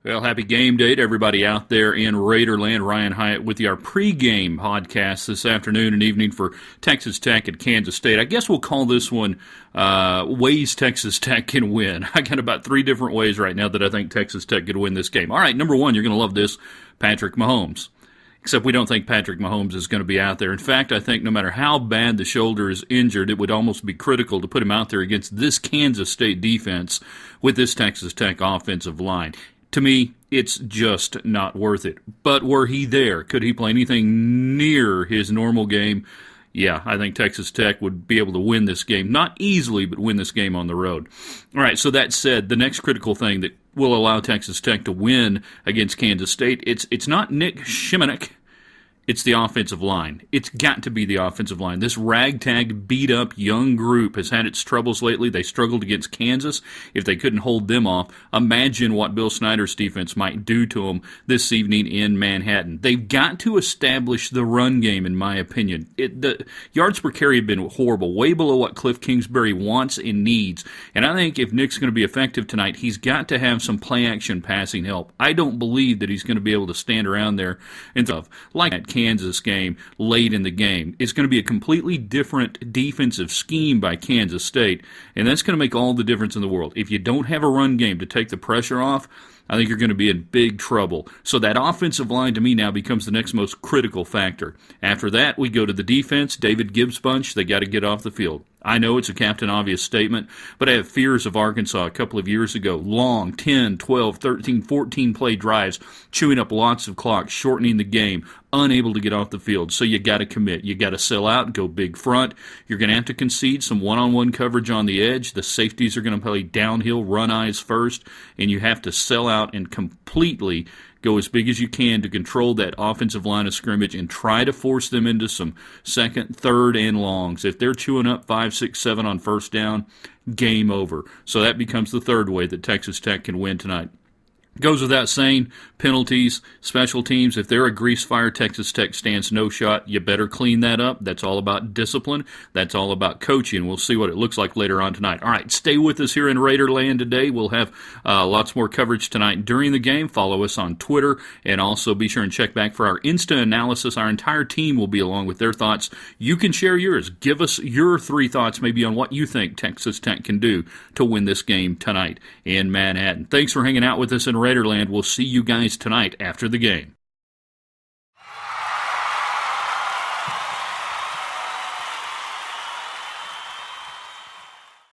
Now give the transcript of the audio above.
Well, happy game day to everybody out there in Raiderland. Ryan Hyatt with you, our pregame podcast this afternoon and evening for Texas Tech at Kansas State. I guess we'll call this one Ways Texas Tech Can Win. I got about 3 different ways right now that I think Texas Tech could win this game. All right, number 1, you're going to love this, Patrick Mahomes. Except we don't think Patrick Mahomes is going to be out there. In fact, I think no matter how bad the shoulder is injured, it would almost be critical to put him out there against this Kansas State defense with this Texas Tech offensive line. To me, it's just not worth it. But were he there, could he play anything near his normal game? Yeah, I think Texas Tech would be able to win this game. Not easily, but win this game on the road. All right, so that said, the next critical thing that will allow Texas Tech to win against Kansas State, it's not Nick Shimonek. It's the offensive line. It's got to be the offensive line. This ragtag, beat-up young group has had its troubles lately. They struggled against Kansas. If they couldn't hold them off, imagine what Bill Snyder's defense might do to them this evening in Manhattan. They've got to establish the run game, in my opinion. The yards per carry have been horrible, way below what Cliff Kingsbury wants and needs. And I think if Nick's going to be effective tonight, he's got to have some play-action passing help. I don't believe that he's going to be able to stand around there and stuff like that Kansas game late in the game. It's going to be a completely different defensive scheme by Kansas State, and that's going to make all the difference in the world. If you don't have a run game to take the pressure off, I think you're going to be in big trouble. So that offensive line to me now becomes the next most critical factor. After that, we go to the defense. David Gibbs bunch, they got to get off the field. I know it's a Captain Obvious statement, but I have fears of Arkansas a couple of years ago. Long 10, 12, 13, 14 play drives, chewing up lots of clock, shortening the game, unable to get off the field. So you got to commit. You got to sell out and go big front. You're going to have to concede some one-on-one coverage on the edge. The safeties are going to play downhill, run eyes first, and you have to sell out and completely go as big as you can to control that offensive line of scrimmage and try to force them into some second, third, and longs. If they're chewing up 5, 6, 7 on first down, game over. So that becomes the third way that Texas Tech can win tonight. Goes without saying, penalties, special teams, if they're a grease fire, Texas Tech stands no shot. You better clean that up. That's all about discipline. That's all about coaching. We'll see what it looks like later on tonight. All right, stay with us here in Raiderland today. We'll have lots more coverage tonight during the game. Follow us on Twitter, and also be sure and check back for our Insta analysis. Our entire team will be along with their thoughts. You can share yours. Give us your 3 thoughts maybe on what you think Texas Tech can do to win this game tonight in Manhattan. Thanks for hanging out with us in Raiderland. We'll see you guys tonight after the game.